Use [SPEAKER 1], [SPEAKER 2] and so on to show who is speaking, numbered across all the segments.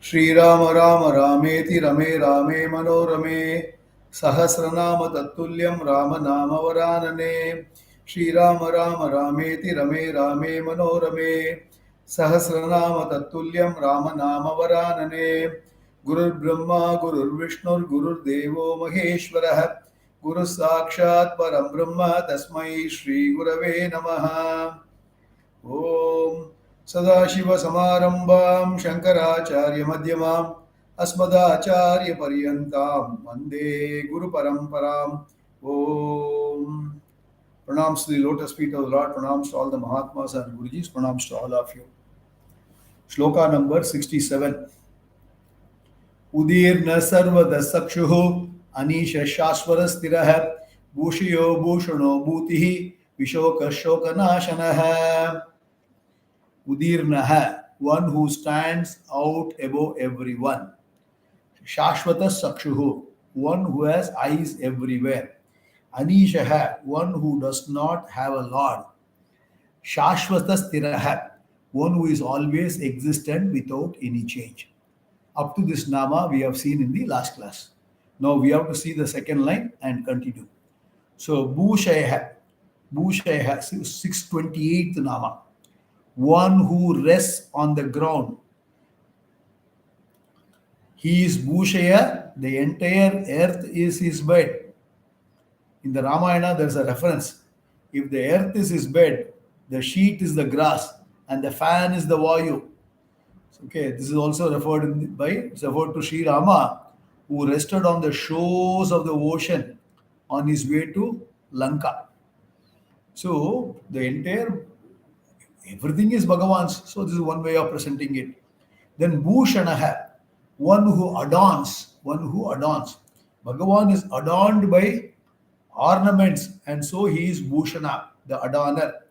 [SPEAKER 1] श्रीराम राम रामेति रमे रामे मनोरमे सहस्रनाम तत्तुल्यं राम नाम वरानने श्रीराम राम रामेति रमे रामे मनोरमे सहस्रनाम तत्तुल्यं राम नाम वरानने गुरुर्ब्रह्मा गुरुर्विष्णुर्गुरुर्देवो महेश्वरः गुरुः साक्षात् परं ब्रह्म तस्मै श्रीगुरवे नमः। ओम सदाशिवसमारम्भां शङ्कराचार्यमध्यमाम् अस्मदाचार्यपर्यन्तां वन्दे गुरुपरम्पराम्। Om. Pranams to the lotus feet of the Lord, pranams to all the Mahatmas and Gurujis, pranams to all of you. Shloka number 67. Udirna sarvada sakshuhu anisha shashvara stiraha bhushiyo bhushano bhutihi vishoka shokanashanaha. Udirnaha, one who stands out above everyone. Shashvata Sakshuhu, one who has eyes everywhere. Anishaha, one who does not have a lord. Shashvata Stiraha, one who is always existent without any change. Up to this Nama we have seen in the last class. Now we have to see the second line and continue. So Bhushayaha, 628th Nama. One who rests on the ground. He is Bhushaya, the entire earth is his bed. In the Ramayana, there is a reference. If the earth is his bed, the sheet is the grass, and the fan is the Vayu. Okay, this is also referred to Sri Rama, who rested on the shores of the ocean on his way to Lanka. So, the entire everything is Bhagavan's. So this is one way of presenting it. Then Bhushanaha, one who adorns. Bhagavan is adorned by ornaments, and so he is Bhushana, the adorner,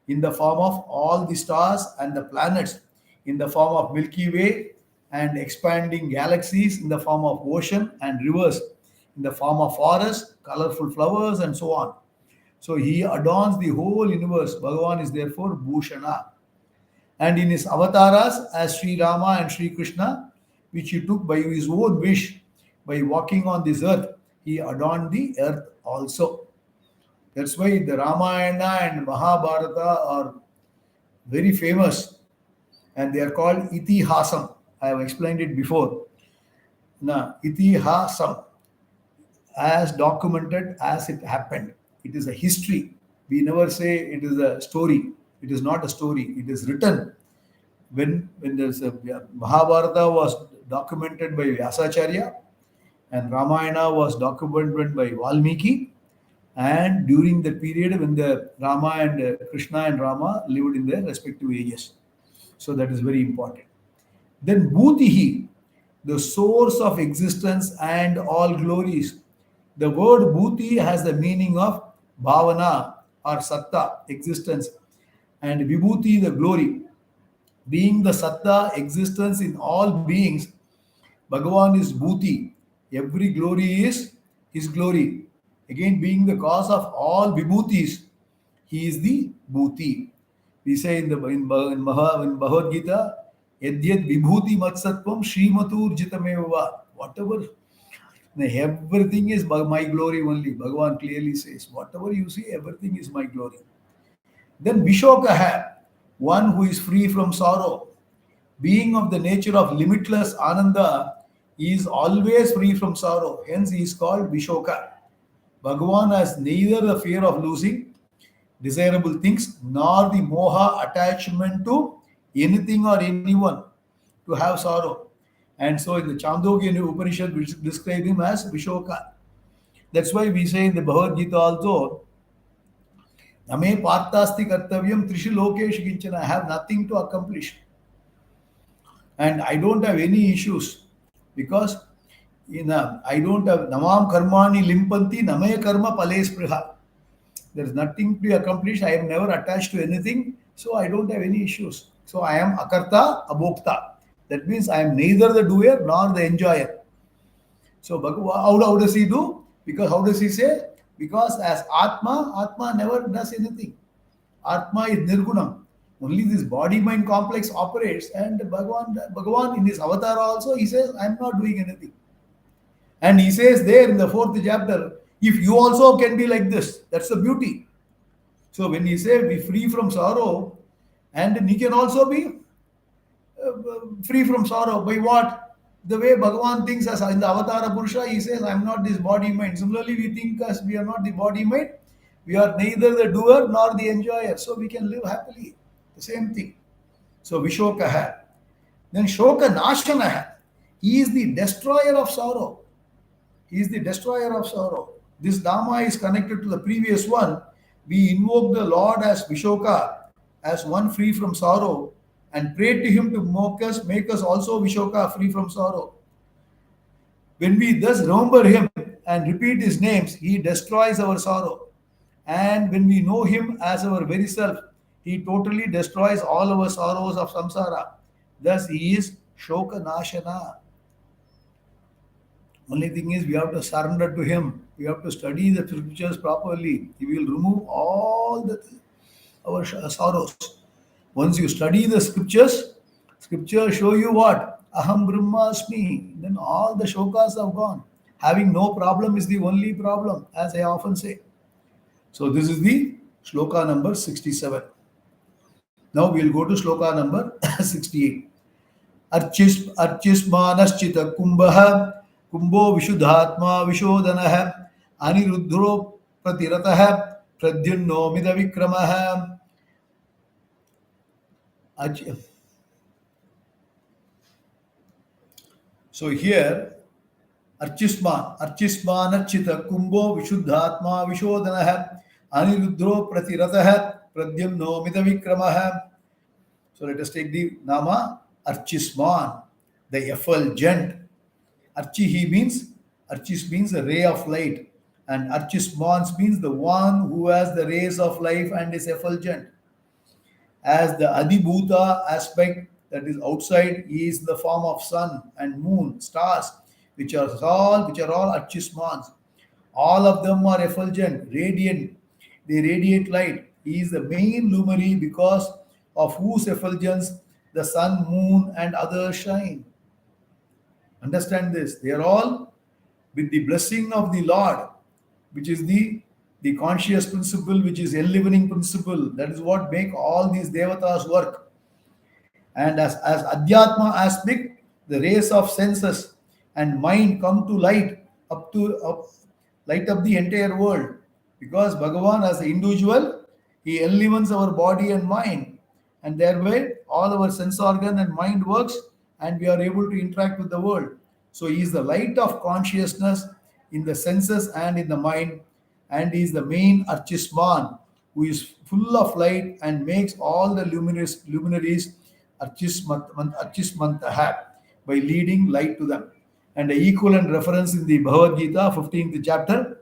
[SPEAKER 1] in the form of all the stars and the planets, in the form of Milky Way and expanding galaxies, in the form of ocean and rivers, in the form of forests, colorful flowers, and so on. So he adorns the whole universe. Bhagavan is therefore Bhushana. And in his avatars as Sri Rama and Sri Krishna, which he took by his own wish, by walking on this earth, he adorned the earth also. That's why the Ramayana and Mahabharata are very famous, and they are called Itihasam. I have explained it before. Now, Itihasam, as documented as it happened. It is a history. We never say it is a story. It is not a story. It is written. When there's a Mahabharata was documented by Vyasacharya, and Ramayana was documented by Valmiki, and during the period when the Rama and Krishna and Rama lived in their respective ages. So that is very important. Then Bhutihi, the source of existence and all glories. The word Bhuti has the meaning of Bhavana or Satta, existence, and Vibhuti, the glory. Being the Satta, existence in all beings, Bhagavan is Bhuti. Every glory is his glory. Again, being the cause of all Vibhutis, he is the Bhuti. We say in Bhagavad Gita, Yadyad Vibhuti Matsatvam Srimatur Jitameva. Whatever. Everything is my glory only. Bhagavan clearly says, whatever you see, everything is my glory. Then Vishokaha, one who is free from sorrow. Being of the nature of limitless Ananda, he is always free from sorrow. Hence he is called Vishoka. Bhagavan has neither the fear of losing desirable things nor the moha attachment to anything or anyone to have sorrow. And so in the Chandogya Upanishad, we describe him as Vishoka. That's why we say in the Bhagavad Gita also, Name Partasti Kartavyam Trishu Lokeshu Kinchana. I have nothing to accomplish. And I don't have any issues because I don't have Namam Karmani Limpanti Name Karma Pales Priha. There is nothing to be accomplished. I am never attached to anything, so I don't have any issues. So I am Akarta Abhokta. That means I am neither the doer nor the enjoyer. So how does he do? Because how does he say? Because as Atma never does anything. Atma is Nirgunam. Only this body-mind complex operates, and Bhagavan in his avatar also, he says, I am not doing anything. And he says there in the fourth chapter, if you also can be like this, that's the beauty. So when he says be free from sorrow, and he can also be free from sorrow by what? The way Bhagavan thinks as in the Avatara Purusha, he says, I am not this body mind. Similarly, we think as we are not the body mind, we are neither the doer nor the enjoyer. So we can live happily. The same thing. So Vishokaha. Then Shoka Nashanaha. He is the destroyer of sorrow. He is the destroyer of sorrow. This Dhamma is connected to the previous one. We invoke the Lord as Vishoka, as one free from sorrow, and pray to him to make us also Vishoka, free from sorrow. When we thus remember him and repeat his names, he destroys our sorrow. And when we know him as our very self, he totally destroys all our sorrows of samsara. Thus, he is Shoka Nashana. Only thing is, we have to surrender to him. We have to study the scriptures properly. He will remove all our sorrows. Once you study the scriptures, scriptures show you what? Aham Brahmasmi. Then all the shokas have gone. Having no problem is the only problem, as I often say. So this is the shloka number 67. Now we will go to shloka number 68. Archismanaschita kumbha Kumbho विशुद्धात्मा विशोधनः अनिरुद्धो प्रतिरतः प्रद्युम्नो मिदविक्रमः. So here Archismanachita Kumbho Vishuddhatma Vishodhanah Aniruddho Pratiratah Pradyumno Midavikramah. So let us take the Nama Archisman, the effulgent. Archis means a ray of light, and Archismans means the one who has the rays of life and is effulgent. As the Adibhuta aspect that is outside, he is the form of sun and moon, stars, which are all Archismans. All of them are effulgent, radiant. They radiate light. He is the main luminary because of whose effulgence the sun, moon, and others shine. Understand this. They are all with the blessing of the Lord, which is the conscious principle, which is enlivening principle. That is what make all these devatas work. And as Adhyatma aspect, the rays of senses and mind come to light light up the entire world. Because Bhagavan as the individual, he enlivens our body and mind, and thereby all our sense organ and mind works, and we are able to interact with the world. So he is the light of consciousness in the senses and in the mind, and he is the main Archisman who is full of light and makes all the luminaries Archismantaha by leading light to them. And the equivalent reference in the Bhagavad Gita, 15th chapter,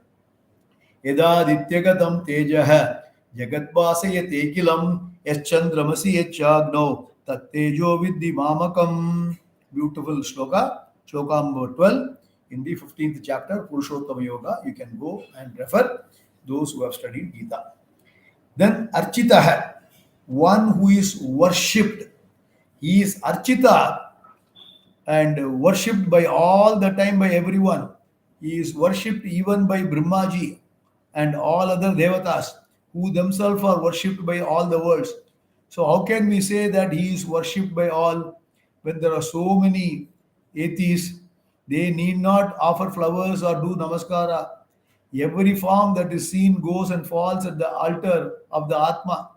[SPEAKER 1] Yadadityagatam tejaha jagatbhasayate kilam yaschandramasi yachagno tattejo vidhi mamakam. Beautiful shloka. Shloka number 12 in the 15th chapter, Purushottama Yoga. You can go and refer those who have studied Gita. Then Architaha, one who is worshipped. He is Archita and worshipped by all the time by everyone. He is worshipped even by Brahmaji and all other devatas who themselves are worshipped by all the worlds. So how can we say that he is worshipped by all when there are so many atheists? They need not offer flowers or do namaskara. Every form that is seen goes and falls at the altar of the Atma.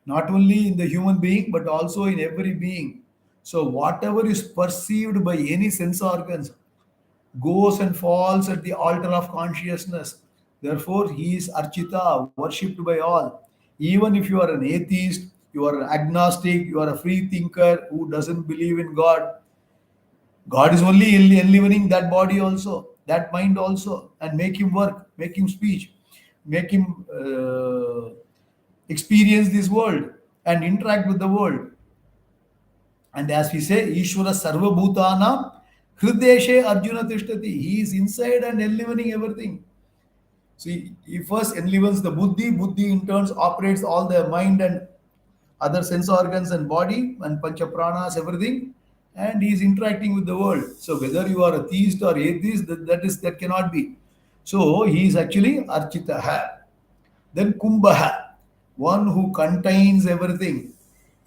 [SPEAKER 1] Not only in the human being, but also in every being. So whatever is perceived by any sense organs goes and falls at the altar of consciousness. Therefore, he is Archita, worshipped by all. Even if you are an atheist, you are an agnostic, you are a free thinker who doesn't believe in God, God is only enlivening that body also, that mind also, and make him work, make him speech, make him experience this world and interact with the world. And as we say, Ishvara Sarva Bhutana Hrideshe Arjuna Tishtati. He is inside and enlivening everything. See, he first enlivens the Buddhi. Buddhi in turn operates all the mind and other sense organs and body and pancha pranas, everything, and he is interacting with the world. So whether you are a theist or atheist, that cannot be. So he is actually Architaha. Then Kumbhaha, one who contains everything.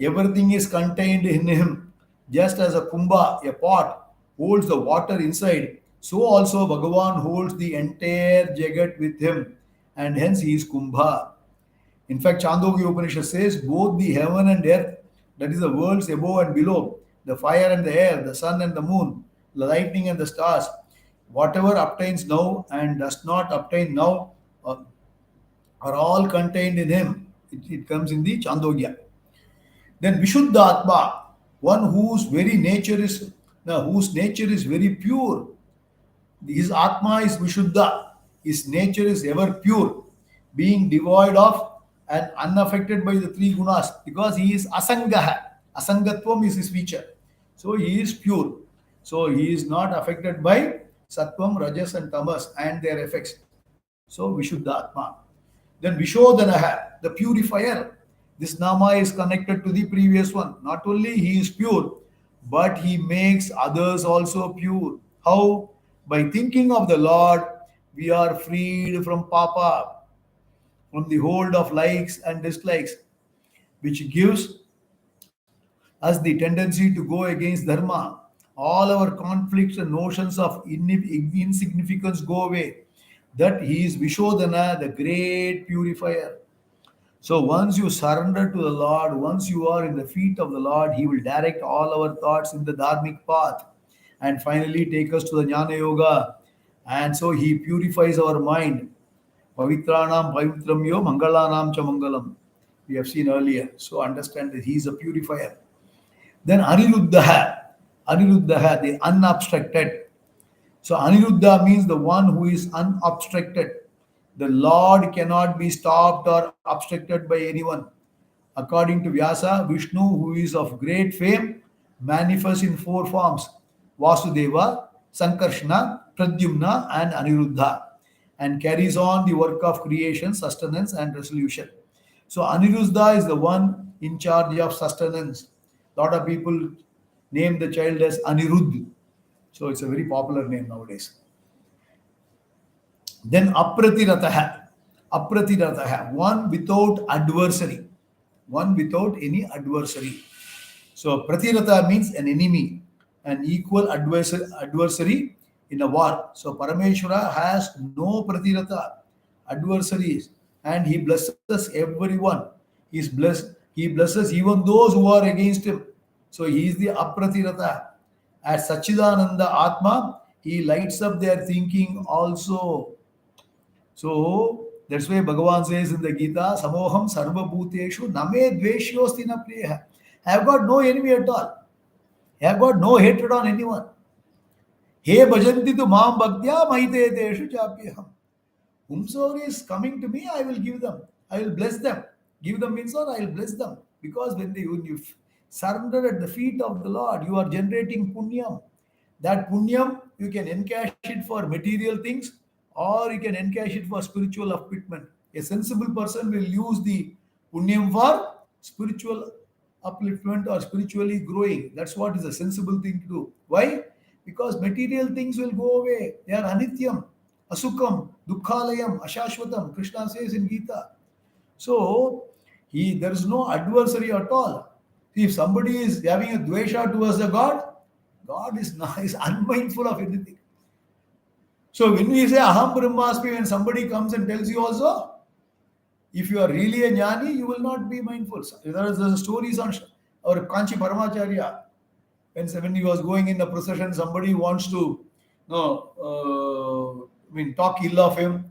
[SPEAKER 1] Everything is contained in him. Just as a kumbha, a pot, holds the water inside, so also Bhagavan holds the entire Jagat with him, and hence he is Kumbha. In fact, Chandogya Upanishad says both the heaven and earth, that is the worlds above and below, the fire and the air, the sun and the moon, the lightning and the stars, whatever obtains now and does not obtain now, are all contained in him. It comes in the Chandogya. Then Vishuddha Atma, one whose nature is very pure. His Atma is Vishuddha. His nature is ever pure, being devoid of and unaffected by the three gunas, because he is Asangaha. Asangatvam is his feature. So he is pure. So he is not affected by Sattvam, Rajas, and Tamas and their effects. So Vishuddha Atma. Then Vishodhanaha, the purifier. This Nama is connected to the previous one. Not only he is pure, but he makes others also pure. How? By thinking of the Lord, we are freed from papa, from the hold of likes and dislikes, which gives us the tendency to go against dharma. All our conflicts and notions of insignificance go away. That he is Vishodhana, the great purifier. So once you surrender to the Lord, once you are in the feet of the Lord, He will direct all our thoughts in the dharmic path and finally take us to the Jnana Yoga. And so He purifies our mind. Pavitranam pavitram yo mangalanam cha mangalam. We have seen earlier. So understand that He is a purifier. Then Aniruddha, the unobstructed. So Aniruddha means the one who is unobstructed. The Lord cannot be stopped or obstructed by anyone. According to Vyasa, Vishnu, who is of great fame, manifests in four forms: Vasudeva, Sankarshana, Pradyumna, and Aniruddha, and carries on the work of creation, sustenance, and resolution. So Aniruddha is the one in charge of sustenance. A lot of people name the child as Aniruddh. So it's a very popular name nowadays. Then Apratirataha, one without adversary, one without any adversary. So Pratirata means an enemy, an equal adversary in a war. So Parameshwara has no Pratirata, adversaries, and he blesses everyone. He blesses even those who are against him. So he is the Apratirata. As Sachidananda Atma, he lights up their thinking also. So that's why Bhagavan says in the Gita, Samoham Sarva Bhuteshu Name Dveshyosti na Priya. I have got no enemy at all. I have got no hatred on anyone. He bhajanti tu mam bhaktya mahite deshu chapyaham. Whomsoever is coming to me, I will give them. I will bless them. Give them means I will bless them. Because when you surrender at the feet of the Lord, you are generating punyam. That punyam, you can encash it for material things, or you can encash it for spiritual upliftment. A sensible person will use the punyam for spiritual upliftment or spiritually growing. That's what is a sensible thing to do. Why? Because material things will go away. They are anityam, asukam, dukkhalayam, ashashvatam. Krishna says in Gita. So there is no adversary at all. If somebody is having a dvesha towards the God is unmindful of anything. So when we say Aham Brahmasmi, when somebody comes and tells you also, if you are really a jnani, you will not be mindful. There are stories on our Kanchi Paramacharya. When he was going in the procession, somebody wants to talk ill of him,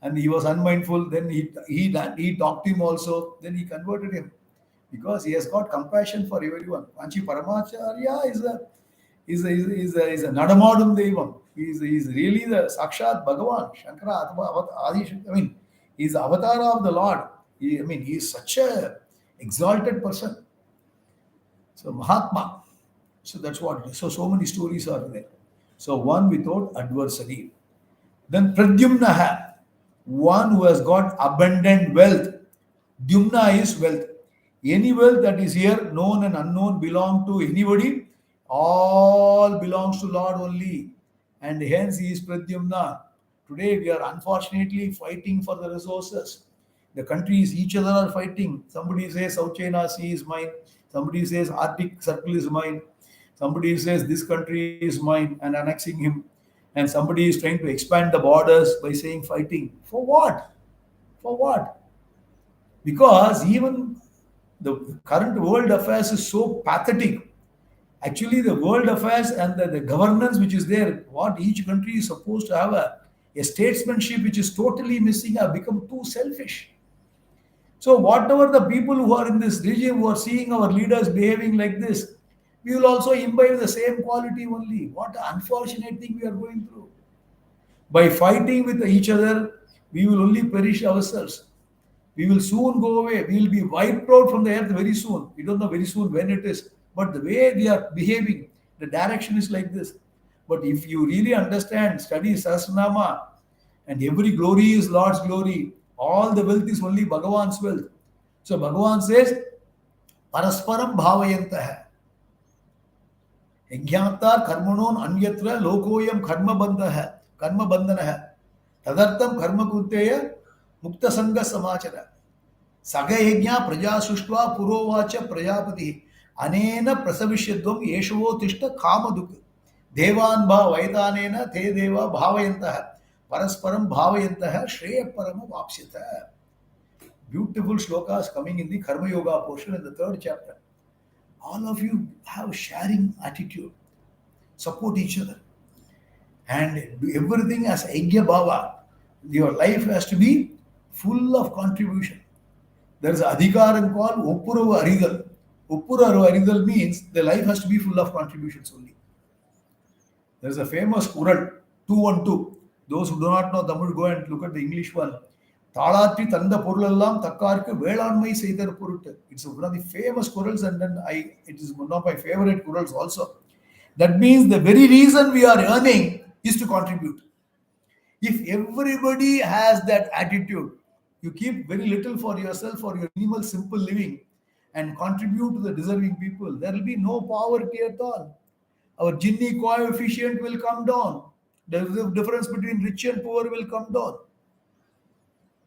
[SPEAKER 1] and he was unmindful. Then he talked to him also. Then he converted him because he has got compassion for everyone. Kanchi Paramacharya is a Nadamadum Devam. He is really the Sakshat Bhagavan, Shankara, Adi. He is the avatar of the Lord. He is such a exalted person. So Mahatma. So that's what it is. So many stories are there. So one without adversary. Then Pradyumna, one who has got abundant wealth. Dyumna is wealth. Any wealth that is here, known and unknown, belong to anybody. All belongs to Lord only. And hence he is Pradyumna. Today we are unfortunately fighting for the resources. The countries, each other are fighting. Somebody says South China Sea is mine. Somebody says Arctic Circle is mine. Somebody says this country is mine and annexing him. And somebody is trying to expand the borders by saying fighting. For what? For what? Because even the current world affairs is so pathetic. Actually, the world affairs and the governance which is there, what each country is supposed to have a statesmanship which is totally missing, have become too selfish. So, whatever the people who are in this regime who are seeing our leaders behaving like this, we will also imbibe the same quality only. What an unfortunate thing we are going through. By fighting with each other, we will only perish ourselves. We will soon go away. We will be wiped out from the earth very soon. We don't know very soon when it is. But the way we are behaving, the direction is like this. But if you really understand, study Sahasranama, and every glory is Lord's glory, all the wealth is only Bhagavan's wealth. So Bhagavan says, Parasparam bhavayantah. यज्ञाता कर्मणोन अन्यत्र लोकोयम कर्म बंधन है तदर्थम कर्म कृतेय मुक्त संग समाचर सग यज्ञ प्रजा सृष्ट्वा पुरोवाच प्रजापति अनेन प्रसविष्यद्वम येषवो तिष्ठ कामदुक देवान् वैतानेन ते देवा भावयन्तः परस्परम भावयन्तः श्रेय परम वाप्स्यत. Beautiful shlokas coming in the Karma Yoga portion in the 3rd chapter. All of you have sharing attitude, support each other, and do everything as Yajna Bhava. Your life has to be full of contribution. There is Adhikaram called Oppuravu Arigal. Oppuravu Arigal means the life has to be full of contributions only. There is a famous Kural, 212. Those who do not know Tamil, go and look at the English one. தாளாற்றி தந்த பொருளெல்லாம் தக்கார்க்கு வேளாண்மை செய்தர் பொருட்டு. It's one of the famous Kurals, and then it is one of my favorite Kurals also. That means the very reason we are earning is to contribute. If everybody has that attitude, you keep very little for yourself, for your minimal simple living, and contribute to the deserving people, there will be no poverty at all. Our Gini coefficient will come down. The difference between rich and poor will come down.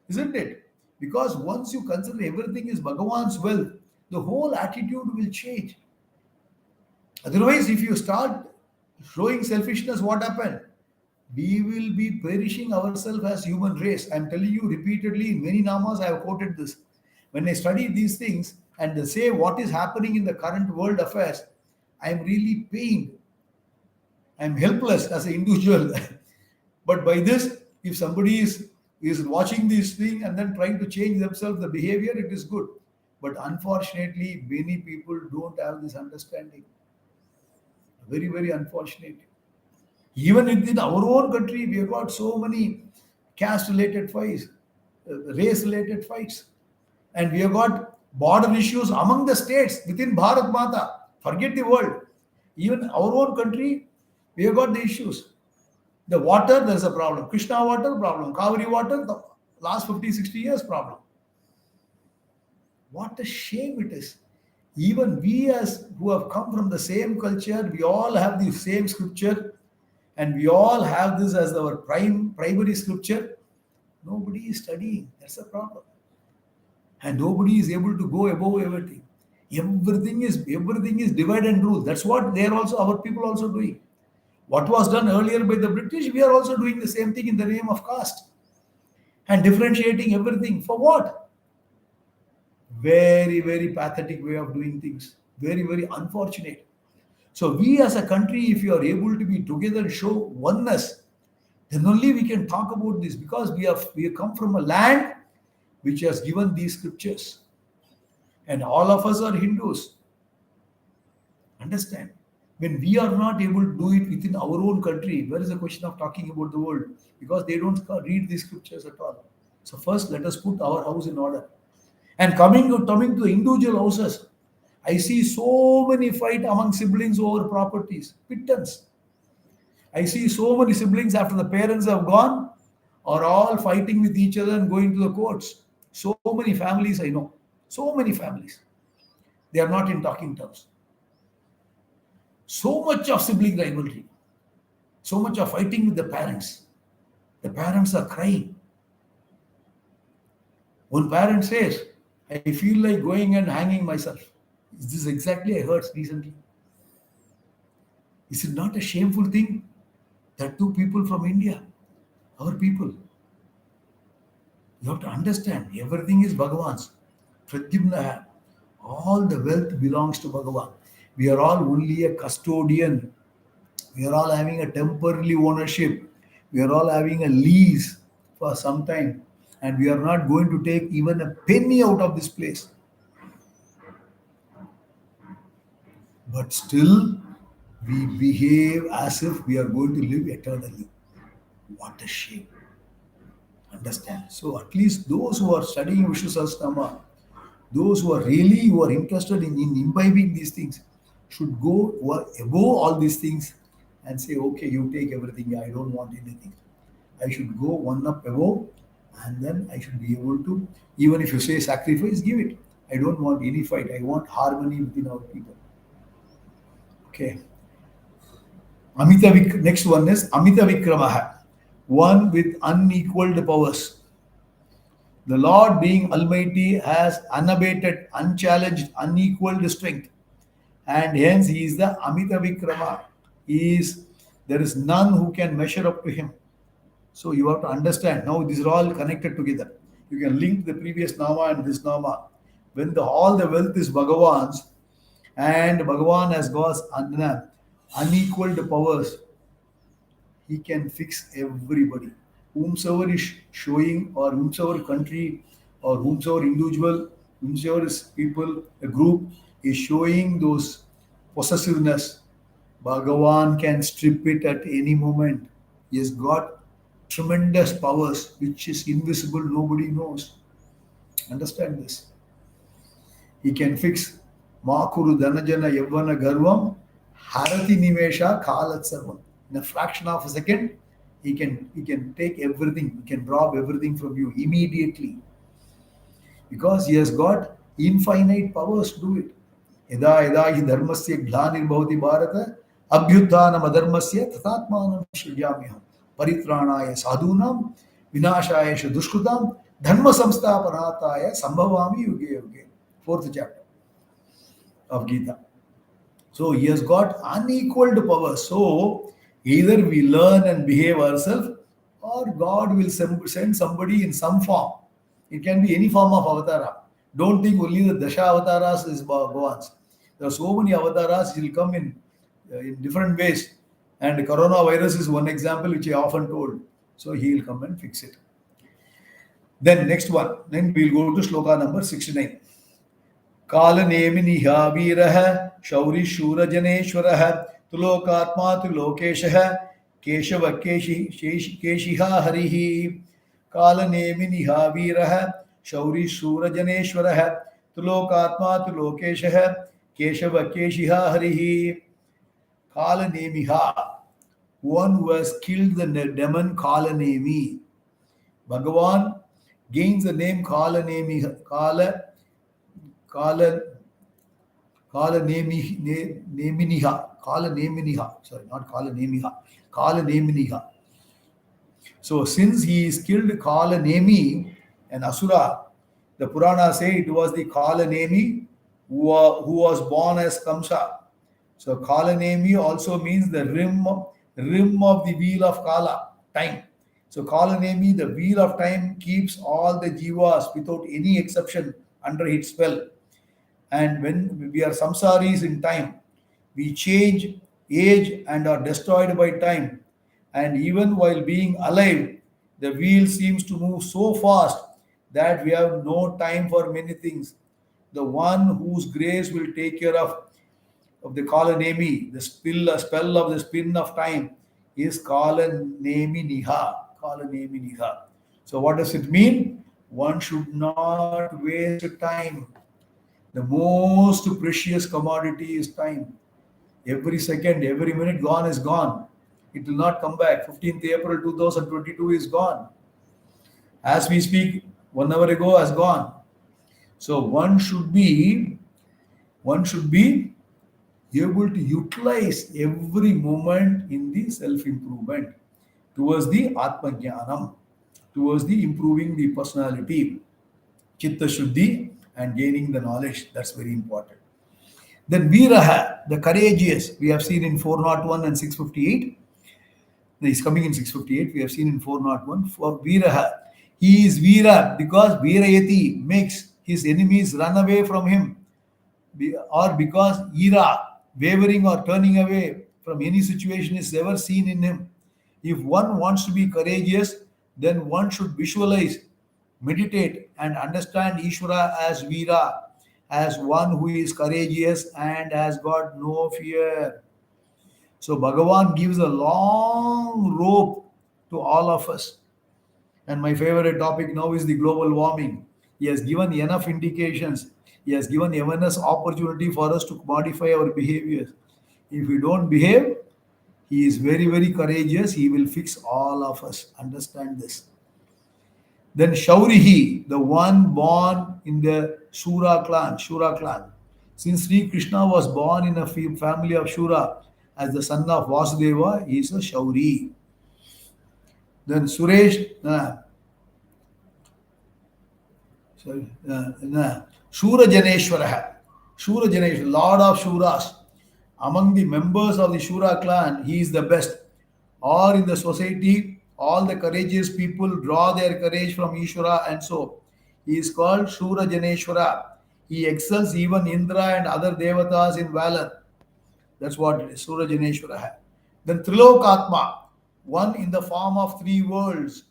[SPEAKER 1] Isn't it? Because once you consider everything is Bhagavan's wealth, the whole attitude will change. Otherwise, if you start showing selfishness, what happens? We will be perishing ourselves as human race. I am telling you repeatedly in many Naamaas, I have quoted this. When I study these things and they say what is happening in the current world affairs, I am really pained. I am helpless as an individual. But by this, if somebody is watching this thing and then trying to change themselves, the behavior, it is good. But unfortunately, many people don't have this understanding. Very, very unfortunate. Even in our own country, we have got so many caste-related fights, race-related fights. And we have got border issues among the states within Bharat Mata. Forget the world. Even our own country, we have got the issues. The water, there's a problem. Krishna water, problem. Kaveri water, the last 50, 60 years, problem. What a shame it is. Even we as who have come from the same culture, we all have the same scripture, and we all have this as our primary scripture. Nobody is studying. That's the problem. And nobody is able to go above everything. Everything is divide and rule. That's what they are also, our people also doing. What was done earlier by the British, we are also doing the same thing in the name of caste and differentiating everything. For what? Very, very pathetic way of doing things. Very, very unfortunate. So we as a country, if you are able to be together and show oneness, then only we can talk about this, because we have come from a land which has given these scriptures. And all of us are Hindus. Understand? When we are not able to do it within our own country, where is the question of talking about the world? Because they don't read these scriptures at all. So first, let us put our house in order. And coming to individual houses, I see so many fight among siblings over properties, pittance. I see so many siblings after the parents have gone are all fighting with each other and going to the courts. So many families I know. So many families. They are not in talking terms. So much of sibling rivalry, so much of fighting with the parents. The parents are crying. One parent says, I feel like going and hanging myself. This is exactly I heard recently. Is it not a shameful thing that two people from India, our people, you have to understand everything is Bhagavan's. Pradyumna, all the wealth belongs to Bhagavan. We are all only a custodian. We are all having a temporary ownership. We are all having a lease for some time. And we are not going to take even a penny out of this place. But still, we behave as if we are going to live eternally. What a shame. Understand? So at least those who are studying Vishnu Sahasranamam, those who are interested in imbibing these things, should go above all these things and say, okay, you take everything. I don't want anything. I should go one up above, and then I should be able to, even if you say sacrifice, give it. I don't want any fight. I want harmony within our people. Okay. Next one is Amita Vikramaha, one with unequaled powers. The Lord, being Almighty, has unabated, unchallenged, unequaled strength, and hence He is the Amita Vikrama. There is none who can measure up to Him. So you have to understand. Now these are all connected together. You can link the previous Nama and this Nama. When all the wealth is Bhagavan's, and Bhagavan has got unequaled powers, He can fix everybody. Whomsoever is showing, or whomsoever country, or whomsoever individual, whomsoever is people, a group is showing those possessiveness, Bhagavan can strip it at any moment. He has got tremendous powers which is invisible, nobody knows. Understand this. He can fix Makuru Dhanajana Yavana Garvam Harati Nimesha Kalat Sarvam. In a fraction of a second, he can take everything, he can rob everything from you immediately. Because he has got infinite powers to do it. Yada yada hi dharmasya glanir bhavati bharata abhyuthanam adharmasya tathatmanam srijamyaham paritranaya sadhunam vinashaya dushkrutam dharma samsthapanataya sambhavami yuge yuge. 4th chapter of Gita. So he has got unequaled power. So either we learn and behave ourselves, or God will send somebody in some form. It can be any form of avatara. Don't think only the Dasha avatars is Bhagavan's. There are so many avatars, he will come in different ways. And coronavirus is one example which I often told. So he will come and fix it. Then next one. Then we will go to sloka number 69. Kala neminiha viraha shauri shura janeshwaraha tulokatma tulokeshaha keshava keshiha harihi. Kala neminiha viraha shauri shura janeshwaraha tulokatma tulokeshaha keshava keshiha harihi. Kala nemiha, one who has killed the demon Kala Nemi. Bhagavan gains the name Kala Nemi, Kala Neminiha. Sorry, not Kala Nemiha. Kala Neminiha. So since he is killed Kala Nemi, an Asura, the Purana say it was the Kala Nemi who was born as Kamsa. So Kala Nemi also means the rim of the wheel of Kala, time. So Kala Nemi, the wheel of time, keeps all the jivas without any exception under its spell. And when we are samsaris in time, we change, age, and are destroyed by time. And even while being alive, the wheel seems to move so fast that we have no time for many things. The one whose grace will take care of the Kala Nemi, the spell of the spin of time, is Kala Nemi Niha. Kala Nemi Niha. So what does it mean? One should not waste time. The most precious commodity is time. Every second, every minute gone is gone. It will not come back. 15th April 2022 is gone. As we speak, 1 hour ago has gone. So one should be One should be able to utilize every moment in the self-improvement towards the Atma Jnanam, towards the improving the personality, Chitta Shuddhi, and gaining the knowledge. That's very important. Then Viraha, the courageous, we have seen in 401 and 658. He's coming in 658. We have seen in 401. For Viraha, he is Veera because Veerayati makes his enemies run away from him, or because Ira, wavering or turning away from any situation, is ever seen in him. If one wants to be courageous, then one should visualize, meditate, and understand Ishvara as Veera, as one who is courageous and has got no fear. So Bhagavan gives a long rope to all of us. And my favorite topic now is the global warming. He has given enough indications. He has given enough opportunity for us to modify our behaviors. If we don't behave, he is very, very courageous. He will fix all of us. Understand this. Then Shaurihi, the one born in the Shura clan. Since Sri Krishna was born in a family of Shura as the son of Vasudeva, he is a Shauri. Then Suresh, Shura Janeshwara, Lord of Shuras. Among the members of the Shura clan, he is the best. Or in the society, all the courageous people draw their courage from Ishvara, and so he is called Shura Janeshwara. He excels even Indra and other devatas in valor. That's what it is, Shura Janeshwara. Then Trilokatma, one in the form of three worlds.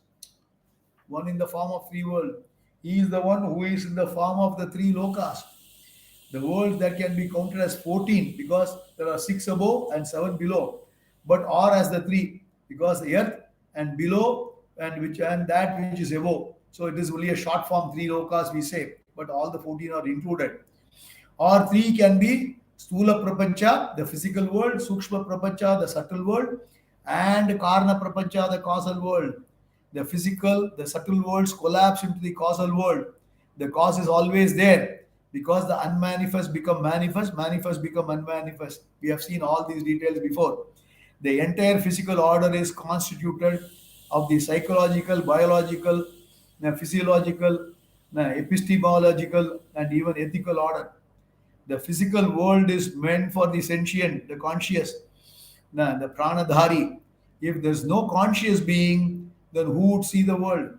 [SPEAKER 1] One in the form of three worlds. He is the one who is in the form of the three lokas. The worlds that can be counted as 14 because there are 6 above and 7 below, but or as the three because the earth and below and that which is above. So it is only a short form, 3 lokas we say, but all the 14 are included. Or 3 can be Stula Prapancha, the physical world, Sukshma Prapancha, the subtle world, and Karna Prapancha, the causal world. The physical, the subtle worlds collapse into the causal world. The cause is always there because the unmanifest become manifest, manifest become unmanifest. We have seen all these details before. The entire physical order is constituted of the psychological, biological, physiological, epistemological, and even ethical order. The physical world is meant for the sentient, the conscious, the pranadhari. If there's no conscious being, then who would see the world?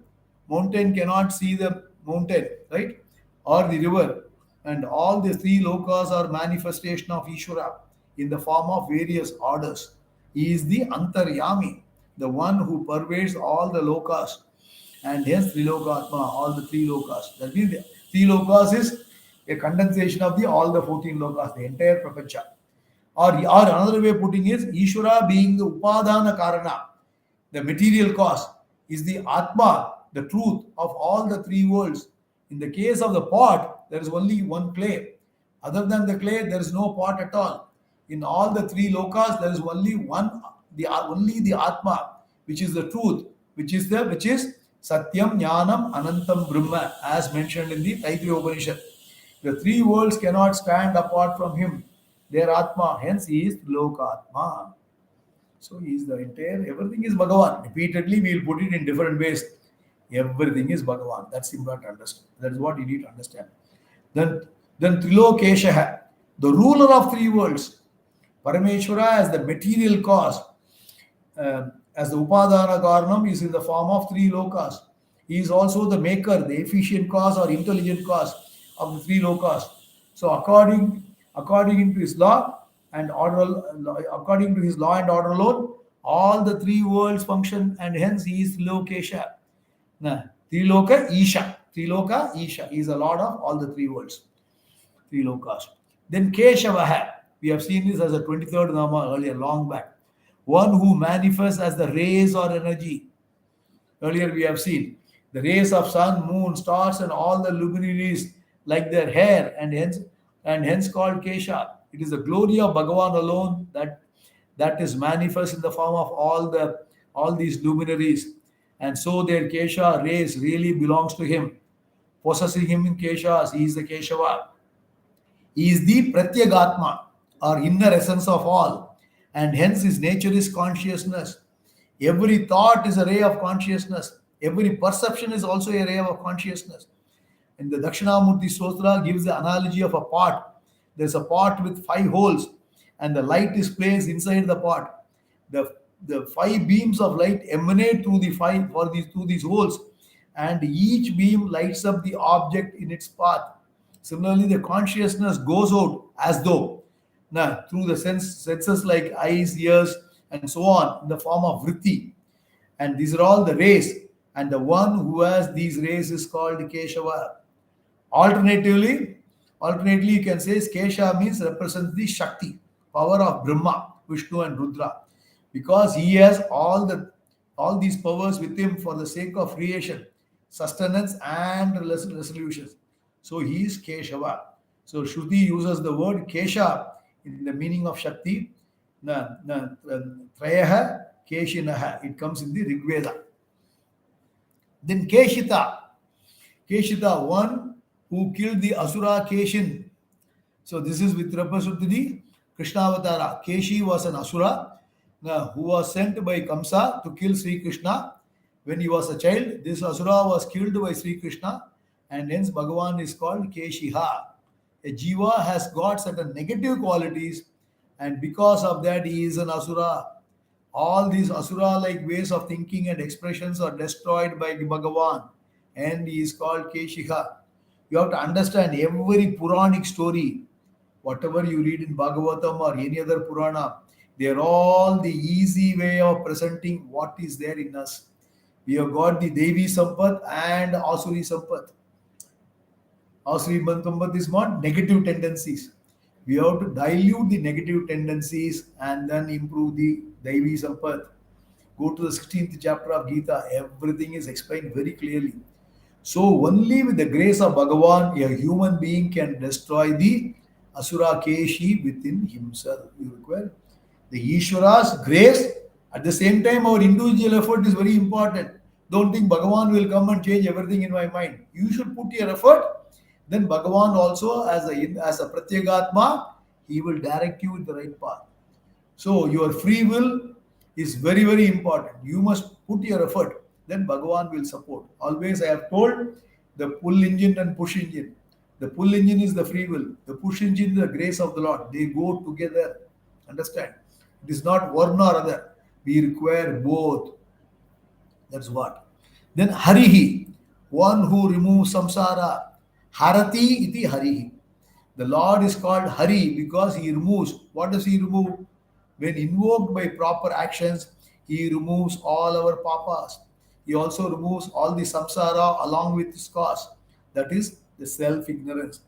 [SPEAKER 1] Mountain cannot see the mountain, right? Or the river. And all the 3 lokas are manifestation of Ishvara in the form of various orders. He is the Antaryami, the one who pervades all the lokas. And hence Trilokatma, all the 3 lokas. That means the 3 lokas is a condensation of all the 14 lokas, the entire prapancha. Or another way of putting is Ishvara being the Upadana Karana, the material cause, is the Atma, the truth of all the 3 worlds. In the case of the pot, there is only one clay. Other than the clay, there is no pot at all. In all the 3 lokas, there is only only the Atma, which is the truth, which is Satyam, Jnanam, Anantam, Brahma, as mentioned in the Taittiriya Upanishad. The 3 worlds cannot stand apart from him. They are Atma, hence he is Lokatma. So he is the entire, everything is Bhagavan. Repeatedly, we will put it in different ways. Everything is Bhagavan. That's important to understand. That is what you need to understand. Then Trilokesha, the ruler of 3 worlds. Parameshwara as the material cause, as the Upadana Karanam is in the form of 3 lokas. He is also the maker, the efficient cause or intelligent cause of the 3 lokas. So according to his law and order, according to his law and order alone, all the 3 worlds function, and hence he is Trilokesha. Triloka Isha. Triloka Isha. He is the lord of all the 3 worlds. 3 lokas. Then Keshavaha. We have seen this as a 23rd Nama earlier, long back. One who manifests as the rays or energy. Earlier we have seen the rays of sun, moon, stars, and all the luminaries like their hair, and hence called Kesha. It is the glory of Bhagavan alone that is manifest in the form of all these luminaries. And so their Kesha rays really belongs to him. Possessing him in Keshas, he is the Keshava. He is the Pratyagatma, or inner essence of all, and hence his nature is consciousness. Every thought is a ray of consciousness. Every perception is also a ray of consciousness. And the Dakshinamurti Stotra gives the analogy of a pot. There's a pot with five holes, and the light is placed inside the pot. The five beams of light emanate through the five for these through these holes, and each beam lights up the object in its path. Similarly, the consciousness goes out as though now through the senses like eyes, ears, and so on in the form of vritti. And these are all the rays. And the one who has these rays is called Keshava. Alternatively, alternately, you can say Kesha means represents the Shakti, power of Brahma, Vishnu, and Rudra, because he has all these powers with him for the sake of creation, sustenance, and resolutions. So he is Keshava. So Shruti uses the word Kesha in the meaning of Shakti. Trayaha Keshinaha. It comes in the Rig Veda. Then Keshita. Keshita, one who killed the Asura Keshin. So this is with reference to the Krishna Avatara. Keshi was an Asura who was sent by Kamsa to kill Sri Krishna. When he was a child, this Asura was killed by Sri Krishna, and hence Bhagavan is called Keshiha. A Jiva has got certain negative qualities, and because of that, he is an Asura. All these Asura-like ways of thinking and expressions are destroyed by Bhagavan, and he is called Keshiha. You have to understand every Puranic story, whatever you read in Bhagavatam or any other Purana, they are all the easy way of presenting what is there in us. We have got the Devi Sampat and Asuri Sampat. Asuri Sampat is what? Negative tendencies. We have to dilute the negative tendencies and then improve the Devi Sampat. Go to the 16th chapter of Gita. Everything is explained very clearly. So only with the grace of Bhagavan, a human being can destroy the Asura Keshi within himself. You require the Ishvara's grace. At the same time, our individual effort is very important. Don't think Bhagavan will come and change everything in my mind. You should put your effort. Then Bhagavan also, as a Pratyagatma, he will direct you in the right path. So your free will is very, very important. You must put your effort. Then Bhagavan will support. Always I have told the pull engine and push engine. The pull engine is the free will. The push engine is the grace of the Lord. They go together. Understand? It is not one or other. We require both. That's what. Then Harihi, one who removes samsara. Harati iti Harihi. The Lord is called Hari because he removes. What does he remove? When invoked by proper actions, he removes all our papas. He also removes all the samsara along with its cause. That is the self-ignorance.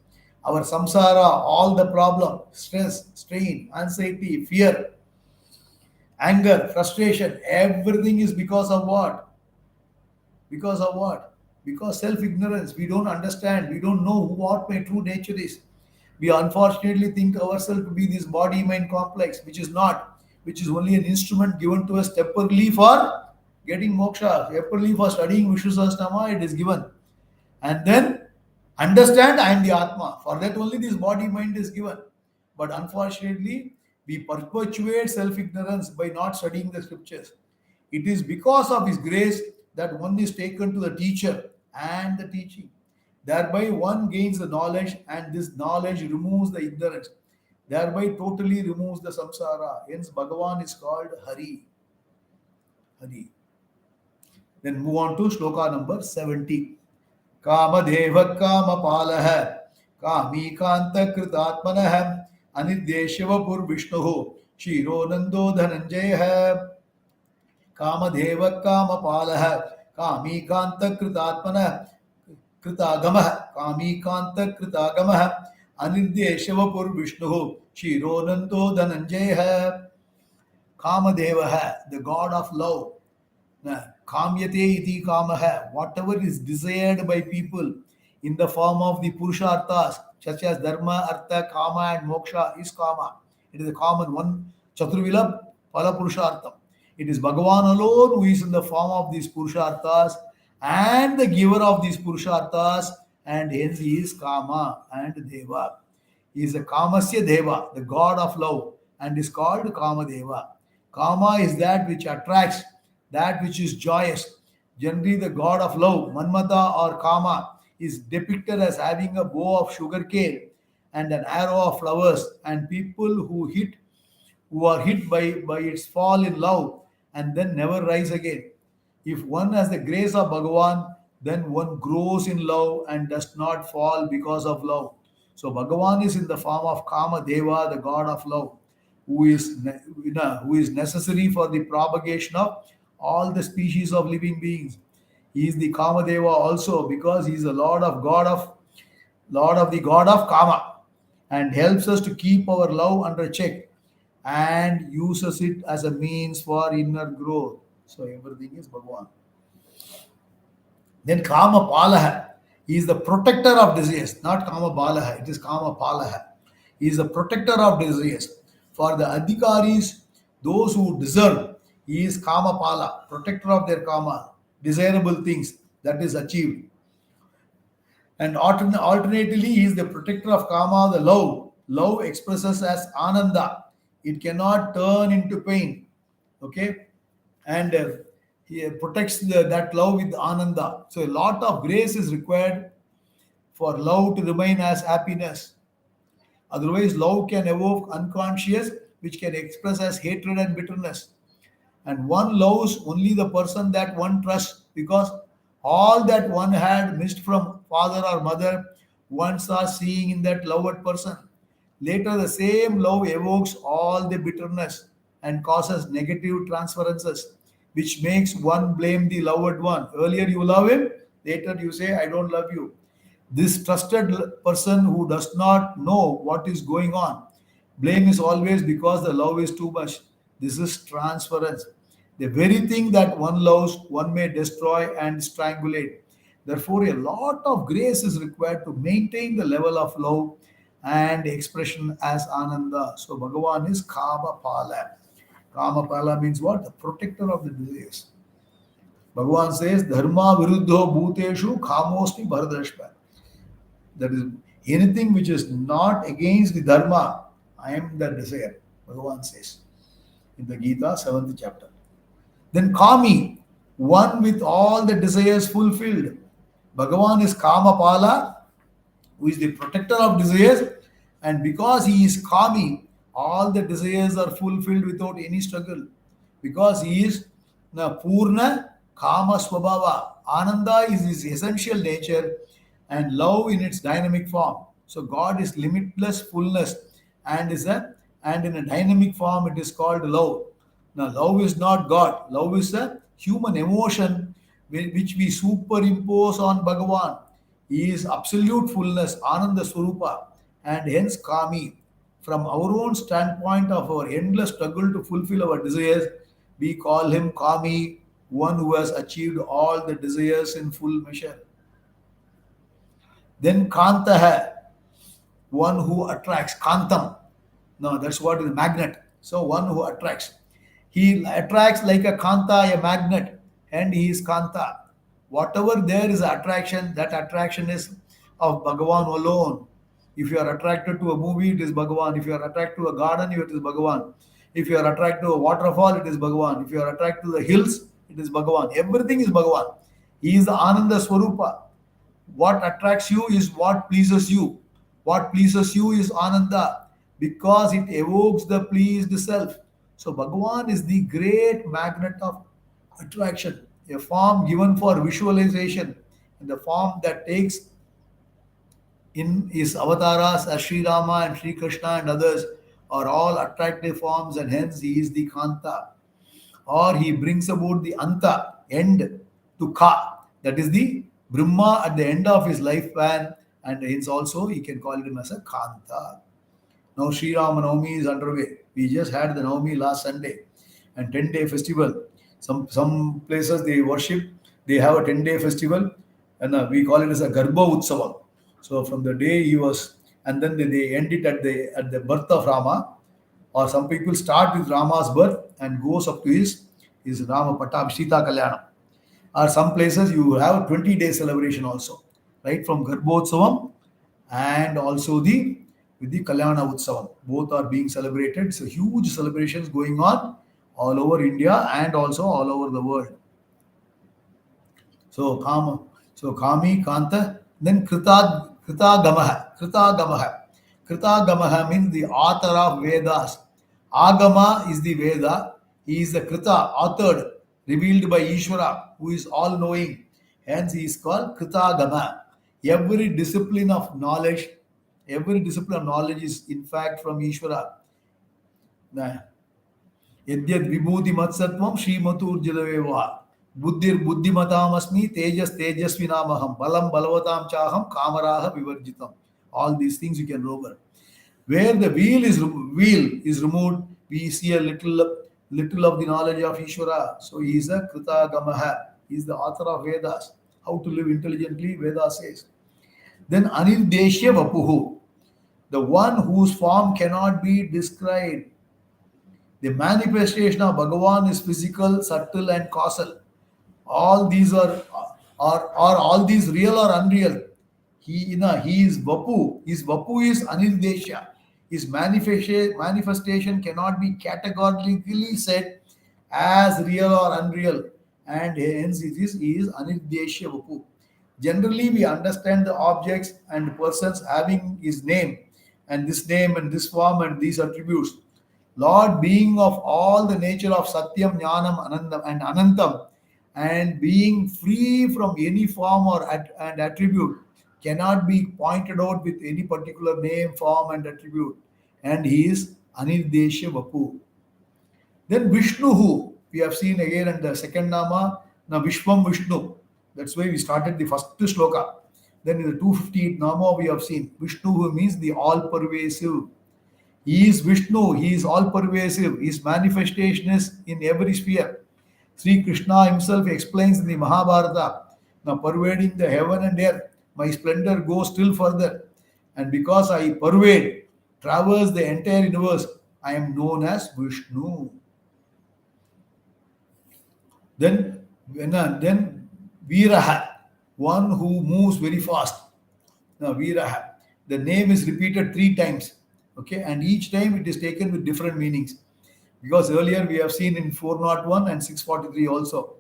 [SPEAKER 1] Our samsara, all the problem, stress, strain, anxiety, fear, anger, frustration, everything is because of what? Because of what? Because self-ignorance. We don't understand. We don't know what my true nature is. We unfortunately think ourselves to be this body-mind complex, which is not, which is only an instrument given to us temporarily for getting moksha, temporarily for studying Vishnu Sahasranamam, it is given. And then understand I am the Atma. For that only this body-mind is given. But unfortunately, we perpetuate self-ignorance by not studying the scriptures. It is because of his grace that one is taken to the teacher and the teaching. Thereby one gains the knowledge, and this knowledge removes the ignorance. Thereby totally removes the samsara. Hence Bhagavan is called Hari. Hari. Then move on to shloka number 70. Kamadeva Kamapalaha Kami Kanta Kritatmanah Anidyeshava Vishnu Shiro Nando Dhananjaya. Kamadeva Kamapalaha Kami Kanta Kritatmanah Kritagamah Kami Kanta Kritagamah Anidyeshava Vishnu Shiro Nando Dhananjaya. Kamadeva, the god of love. Kamyate iti kamaha, whatever is desired by people in the form of the purusharthas, such as dharma, artha, kama, and moksha is kama. It is a common one. Chaturvila pala purushartham. It is Bhagavan alone who is in the form of these purusharthas and the giver of these purusharthas, and hence he is kama and deva. He is a Kamasya Deva, the god of love, and is called Kama Deva. Kama is that which attracts, that which is joyous. Generally, the god of love, Manmata or Kama, is depicted as having a bow of sugarcane and an arrow of flowers, and people who are hit by its fall in love and then never rise again. If one has the grace of Bhagavan, then one grows in love and does not fall because of love. So Bhagavan is in the form of Kama Deva, the god of love, who is necessary for the propagation of all the species of living beings. He is the Kama Deva also because he is the Lord of the god of Kama, and helps us to keep our love under check and uses it as a means for inner growth. So everything is Bhagavan. Then Kama Palaha. He is the protector of desires, not Kama Balaha, it is Kama Palaha. He is the protector of desires. For the Adhikaris, those who deserve, he is Kama Pala, protector of their Kama, desirable things that is achieved. And alternatively, he is the protector of Kama, the love. Love expresses as Ananda. It cannot turn into pain. Okay? And he protects that love with Ananda. So a lot of grace is required for love to remain as happiness. Otherwise, love can evoke unconscious, which can express as hatred and bitterness. And one loves only the person that one trusts because all that one had missed from father or mother one saw seeing in that loved person. Later, the same love evokes all the bitterness and causes negative transferences, which makes one blame the loved one. Earlier, you love him, later, you say, I don't love you. This trusted person who does not know what is going on, blame is always because the love is too much. This is transference. The very thing that one loves, one may destroy and strangulate. Therefore, a lot of grace is required to maintain the level of love and expression as Ananda. So, Bhagavan is Kama Pala. Kama Pala means what? The protector of the desires. Bhagavan says, Dharma Viruddho Bhuteshu Kamosmi Bharadrashpa. That is, anything which is not against the Dharma, I am the desire. Bhagavan says in the Gita, 7th chapter. Then Kami, one with all the desires fulfilled. Bhagavan is Kama Pala, who is the protector of desires, and because he is Kami, all the desires are fulfilled without any struggle. Because he is Purna Kama Swabhava. Ananda is his essential nature and love in its dynamic form. So God is limitless fullness and in a dynamic form it is called love. Now love is not God. Love is a human emotion which we superimpose on Bhagavan. He is absolute fullness, Ananda Swarupa, and hence Kami. From our own standpoint of our endless struggle to fulfill our desires, we call him Kami, one who has achieved all the desires in full measure. Then Kantaha, one who attracts. Kantam. No, that's what is magnet. So one who attracts. He attracts like a Kanta, a magnet, and he is Kanta. Whatever there is attraction, that attraction is of Bhagavan alone. If you are attracted to a movie, it is Bhagavan. If you are attracted to a garden, it is Bhagavan. If you are attracted to a waterfall, it is Bhagavan. If you are attracted to the hills, it is Bhagavan. Everything is Bhagavan. He is the Ananda Swarupa. What attracts you is what pleases you. What pleases you is Ananda because it evokes the pleased self. So Bhagavan is the great magnet of attraction, a form given for visualization, in the form that takes in his avatars as Sri Rama and Sri Krishna and others are all attractive forms, and hence he is the Kanta. Or he brings about the Anta, end, to Ka. That is the Brahma at the end of his lifespan, and hence also he can call him as a Kanta. Now Sri Rama Navami is underway. We just had the Navami last Sunday and 10-day festival. Some places they worship, they have a 10-day festival, and we call it as a Garbha Utsavam. So from the day he was, and then they end it at the birth of Rama, or some people start with Rama's birth and goes up to his Rama Pattam, Sita Kalyanam. Or some places you have a 20-day celebration also, right? From Garbhotsavam and also the with the Kalyana Utsavam. Both are being celebrated. So huge celebrations going on all over India and also all over the world. So Kama, so Kami, Kanta, then Kritagamaha. Kritagamaha means the author of Vedas. Agama is the Veda. He is the Krita, authored, revealed by Ishvara, who is all knowing. Hence he is called Kritagama. Every discipline of knowledge, every discipline of knowledge is in fact from Ishvara. यद्यद् विभूति मत्सत्वं श्रीमतुर्जलवेवा बुद्धिर्बुद्धिमतामस्मि तेजस तेजस्विनामहं बलं बलवतां चाहं कामराह विवर्जितम. All these things you can go over. Where the wheel is removed, we see a little of the knowledge of Ishvara. So he is a Kritagamaha. He is the author of Vedas. How to live intelligently, Veda says. Then Anirdeshya Vapuhu, the one whose form cannot be described. The manifestation of Bhagavan is physical, subtle, and causal. All these are all these real or unreal. He is Vapu. His Vapu is Anirdeshya. His manifestation cannot be categorically said as real or unreal, and hence he is Anirdeshya Vapu. Generally, we understand the objects and persons having his name and this form and these attributes. Lord, being of all the nature of Satyam, Jnanam, Anandam, and Anantam, and being free from any form and attribute, cannot be pointed out with any particular name, form, and attribute. And he is Anirdeshya Vapu. Then Vishnu, we have seen again in the second Nama, now Vishwam Vishnu. That's why we started the first shloka. Then in the 258th Nama, we have seen Vishnu means the all-pervasive. He is Vishnu, he is all-pervasive. His manifestation is in every sphere. Sri Krishna himself explains in the Mahabharata, now pervading the heaven and earth, my splendor goes still further. And because I pervade, traverse the entire universe, I am known as Vishnu. Then Viraha, one who moves very fast. Now Viraha, the name is repeated 3 times. Okay, and each time it is taken with different meanings. Because earlier we have seen in 401 and 643 also.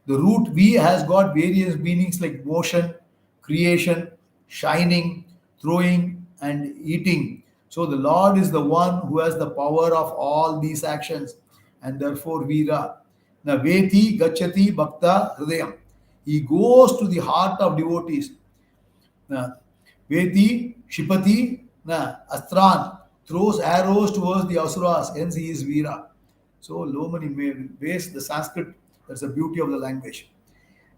[SPEAKER 1] The root V has got various meanings like motion, creation, shining, throwing, and eating. So the Lord is the one who has the power of all these actions, and therefore Veera. Now Veti Gachati Bhakta Hridayam. He goes to the heart of devotees. Now Veti Shipati Astran throws arrows towards the asuras, hence he is Veera. So Lomani ways the Sanskrit, that's the beauty of the language.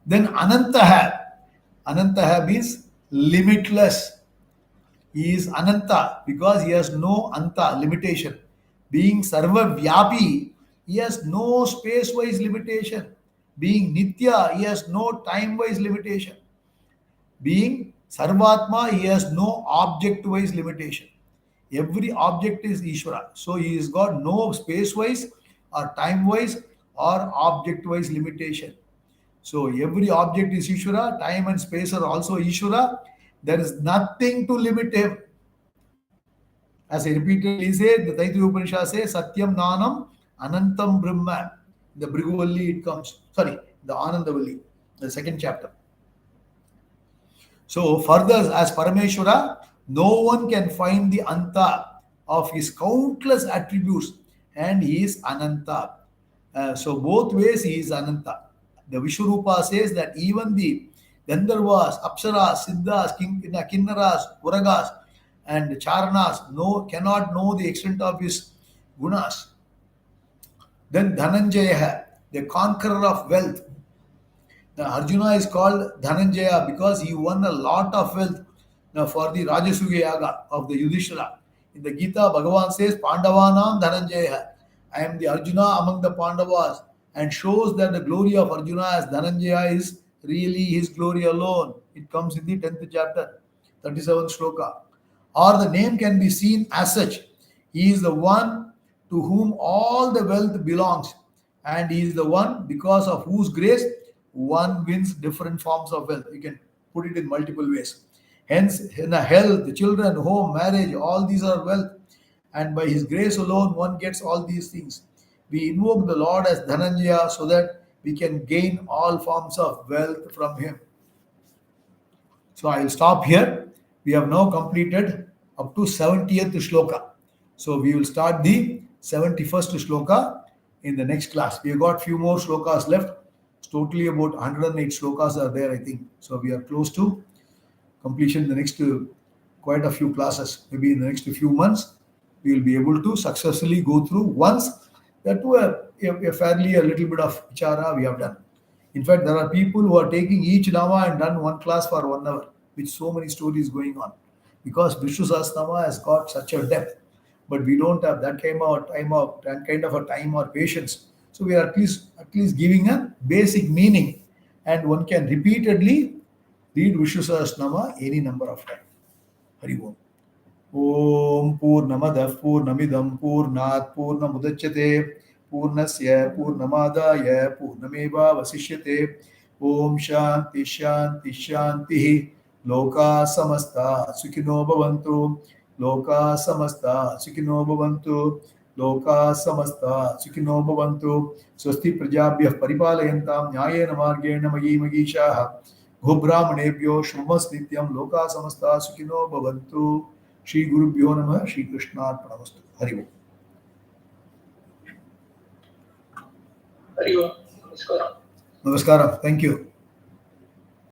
[SPEAKER 1] Then Anantaha. Anantaha means limitless. He is Ananta because he has no Anta, limitation. Being Sarva Vyapi, he has no space-wise limitation. Being Nitya, he has no time-wise limitation. Being Sarvatma, he has no object-wise limitation. Every object is Ishvara. So he has got no space-wise or time-wise or object-wise limitation. So every object is Ishvara, time and space are also Ishvara. There is nothing to limit him. As I repeatedly say, the Taittiriya Upanishad says, Satyam Nanam Anantam Brahma. The Bhriguvalli it comes. Sorry, the Anandavalli, the second chapter. So further, as Parameshwara, no one can find the Anta of his countless attributes, and he is Ananta. So both ways he is Ananta. The Vishwarupa says that even the Gandharvas, Apsaras, Siddhas, Kinnaras, Uragas, and Charanas cannot know the extent of his gunas. Then Dhananjaya, the conqueror of wealth. Now Arjuna is called Dhananjaya because he won a lot of wealth for the Rajasuya Yaga of the Yudhishthira. In the Gita, Bhagavan says, Pandavanam Dhananjaya. I am the Arjuna among the Pandavas, and shows that the glory of Arjuna as Dhananjaya is really his glory alone. It comes in the 10th chapter, 37th shloka. Or the name can be seen as such. He is the one to whom all the wealth belongs, and he is the one because of whose grace one wins different forms of wealth. You can put it in multiple ways. Hence, in a health, children, home, marriage, all these are wealth. And by His grace alone, one gets all these things. We invoke the Lord as Dhananjaya so that we can gain all forms of wealth from Him. So I will stop here. We have now completed up to 70th shloka. So we will start the 71st shloka in the next class. We have got few more shlokas left. It's totally about 108 shlokas are there, I think. So we are close to completion in the next quite a few classes. Maybe in the next few months, we will be able to successfully go through once. That too a fairly a little bit of vichara we have done. In fact, there are people who are taking each Nama and done one class for 1 hour, with so many stories going on. Because Vishnu Sahasranamam has got such a depth, but we don't have that kind of a time or patience. So we are at least giving a basic meaning, and one can repeatedly read Vishnu Sahasranama any number of times. Hari Om. Om Purnamadah Purnamidam Purnat Purnamudachyate Purnasya Purnamadaya Purnameva Vasishyate. Om Shanti Shanti Shanti. Loka Samasta Sukhino Bhavantu. Loka Samasta Sukhino Bhavantu. Loka Samasta Sukhino Bhavantu. Swasti Prajabhyah Paripalayantam Nyayena Margena Magi Magishaha. Bhubrahmanebhyo Shumas Nityam Loka Samasta Sukhino Bhavantu. Shri Guru Bhyo Namah, Shri Krishna Arpanamastu. Hari Om.
[SPEAKER 2] Hari Om. Namaskaram.
[SPEAKER 1] Namaskaram. Thank you.